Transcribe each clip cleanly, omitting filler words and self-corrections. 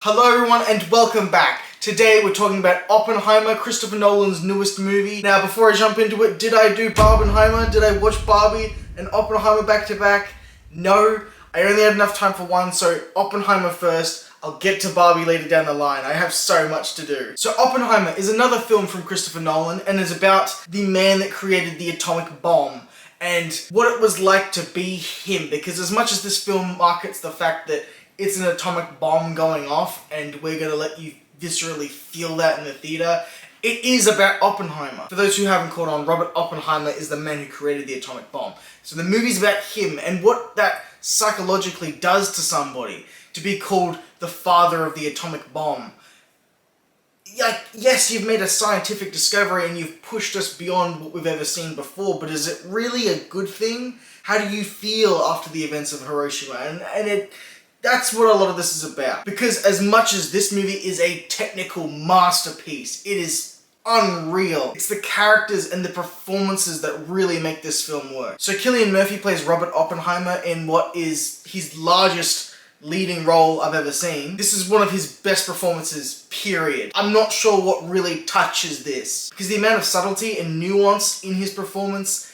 Hello everyone and welcome back. Today we're talking about Oppenheimer, Christopher Nolan's newest movie. Now before I jump into it, did I do Barbenheimer? Did I watch Barbie and Oppenheimer back to back? No, I only had enough time for one, so Oppenheimer first. I'll get to Barbie later down the line. I have so much to do. So Oppenheimer is another film from Christopher Nolan and is about the man that created the atomic bomb and what it was like to be him, because as much as this film markets the fact that it's an atomic bomb going off and we're going to let you viscerally feel that in the theater, it is about Oppenheimer. For those who haven't caught on, Robert Oppenheimer is the man who created the atomic bomb. So the movie's about him and what that psychologically does to somebody, to be called the father of the atomic bomb. Like, yes, you've made a scientific discovery and you've pushed us beyond what we've ever seen before, but is it really a good thing? How do you feel after the events of Hiroshima? That's what a lot of this is about. Because as much as this movie is a technical masterpiece, it is unreal. It's the characters and the performances that really make this film work. So Cillian Murphy plays Robert Oppenheimer in what is his largest leading role I've ever seen. This is one of his best performances, period. I'm not sure what really touches this, because the amount of subtlety and nuance in his performance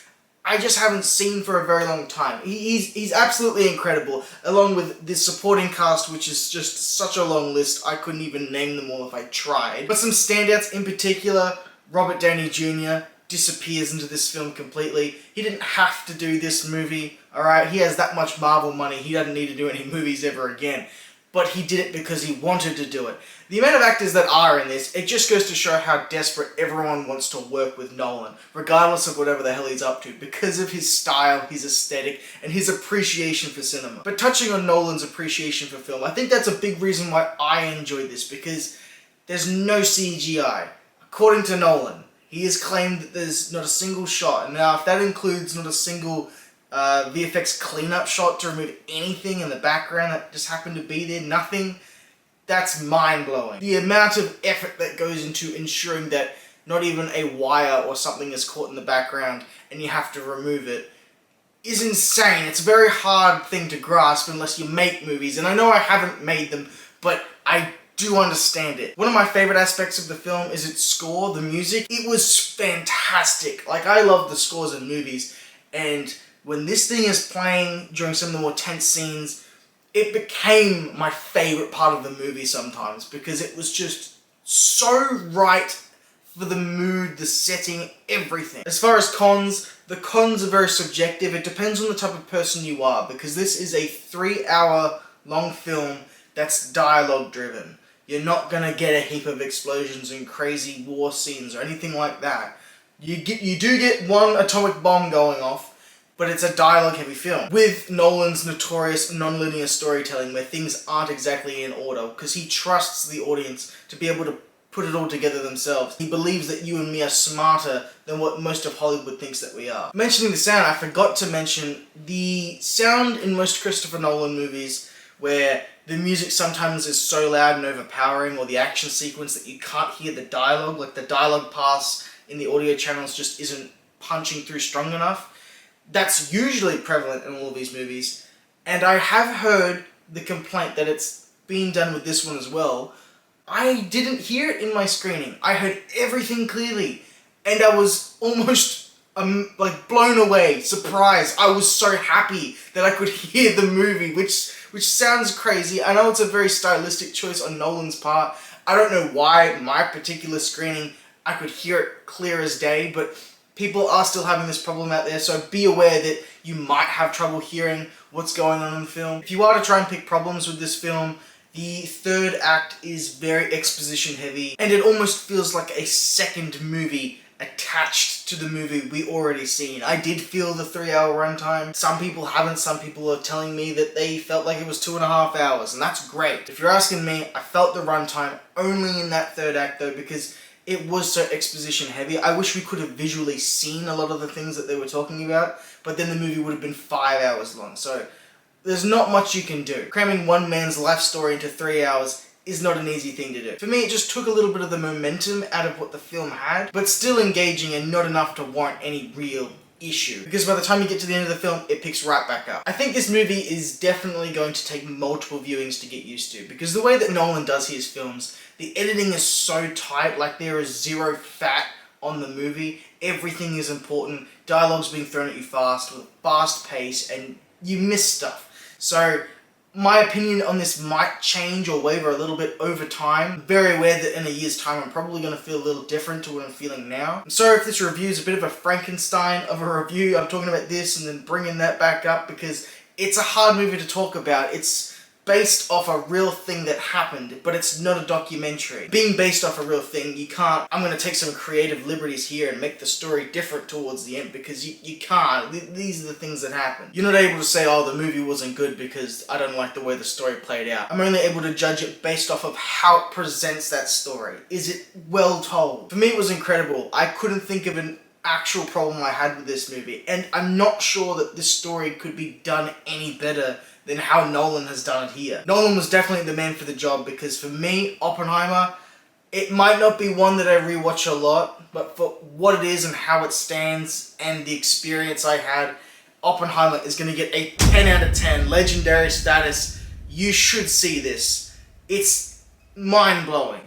I just haven't seen for a very long time. He's absolutely incredible, along with the supporting cast, which is just such a long list, I couldn't even name them all if I tried. But some standouts in particular, Robert Downey Jr. disappears into this film completely. He didn't have to do this movie, alright? He has that much Marvel money, he doesn't need to do any movies ever again. But he did it because he wanted to do it. The amount of actors that are in this, it just goes to show how desperate everyone wants to work with Nolan, regardless of whatever the hell he's up to, because of his style, his aesthetic, and his appreciation for cinema. But touching on Nolan's appreciation for film, I think that's a big reason why I enjoyed this, because there's no CGI. According to Nolan, he has claimed that there's not a single shot, and now if that includes not a single VFX cleanup shot to remove anything in the background that just happened to be there, nothing, that's mind-blowing. The amount of effort that goes into ensuring that not even a wire or something is caught in the background and you have to remove it is insane. It's a very hard thing to grasp unless you make movies, and I know I haven't made them, but I do understand it. One of my favorite aspects of the film is its score, the music. It was fantastic. Like, I love the scores in movies, and when this thing is playing during some of the more tense scenes, it became my favorite part of the movie sometimes, because it was just so right for the mood, the setting, everything. As far as cons, the cons are very subjective. It depends on the type of person you are, because this is a 3-hour long film that's dialogue driven. You're not gonna get a heap of explosions and crazy war scenes or anything like that. You do get one atomic bomb going off, but it's a dialogue-heavy film, with Nolan's notorious non-linear storytelling where things aren't exactly in order, because he trusts the audience to be able to put it all together themselves. He believes that you and me are smarter than what most of Hollywood thinks that we are. Mentioning the sound, I forgot to mention the sound in most Christopher Nolan movies where the music sometimes is so loud and overpowering, or the action sequence that you can't hear the dialogue, like the dialogue pass in the audio channels just isn't punching through strong enough. That's usually prevalent in all of these movies, and I have heard the complaint that it's being done with this one as well. I didn't hear it in my screening. I heard everything clearly, and I was almost like blown away, surprised. I was so happy that I could hear the movie, which sounds crazy. I know it's a very stylistic choice on Nolan's part. I don't know why my particular screening I could hear it clear as day, but people are still having this problem out there, so be aware that you might have trouble hearing what's going on in the film. If you are to try and pick problems with this film, the third act is very exposition heavy, and it almost feels like a second movie attached to the movie we already seen. I did feel the 3-hour runtime. Some people haven't. Some people are telling me that they felt like it was 2.5 hours, and that's great. If you're asking me, I felt the runtime only in that third act though, because it was so exposition heavy. I wish we could have visually seen a lot of the things that they were talking about, but then the movie would have been 5 hours long, so there's not much you can do. Cramming one man's life story into 3 hours is not an easy thing to do. For me, it just took a little bit of the momentum out of what the film had, but still engaging and not enough to warrant any real issue. Because by the time you get to the end of the film, it picks right back up. I think this movie is definitely going to take multiple viewings to get used to. Because the way that Nolan does his films, the editing is so tight, like there is zero fat on the movie. Everything is important. Dialogue's being thrown at you fast, with a fast pace, and you miss stuff. So, my opinion on this might change or waver a little bit over time. I'm very aware that in a year's time I'm probably going to feel a little different to what I'm feeling now. I'm sorry if this review is a bit of a Frankenstein of a review. I'm talking about this and then bringing that back up because it's a hard movie to talk about. It's based off a real thing that happened, but it's not a documentary. Being based off a real thing, you can't, I'm going to take some creative liberties here and make the story different towards the end because you can't. These are the things that happen. You're not able to say, oh, the movie wasn't good because I don't like the way the story played out. I'm only able to judge it based off of how it presents that story. Is it well told? For me, it was incredible. I couldn't think of an actual problem I had with this movie, and I'm not sure that this story could be done any better than how Nolan has done it here. Nolan was definitely the man for the job because for me, Oppenheimer, it might not be one that I rewatch a lot, but for what it is and how it stands and the experience I had, Oppenheimer is going to get a 10 out of 10, legendary status. You should see this. It's mind-blowing.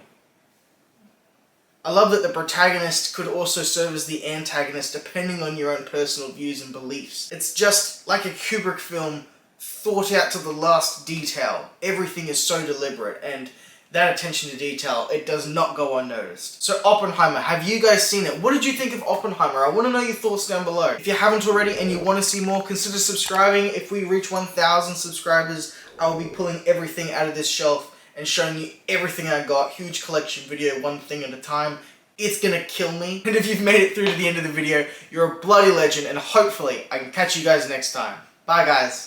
I love that the protagonist could also serve as the antagonist depending on your own personal views and beliefs. It's just like a Kubrick film thought out to the last detail. Everything is so deliberate, and that attention to detail, it does not go unnoticed. So Oppenheimer, have you guys seen it? What did you think of Oppenheimer? I want to know your thoughts down below. If you haven't already and you want to see more, consider subscribing. If we reach 1,000 subscribers, I will be pulling everything out of this shelf and showing you everything I got. Huge collection video, one thing at a time. It's gonna kill me. And if you've made it through to the end of the video, you're a bloody legend, and hopefully I can catch you guys next time. Bye guys.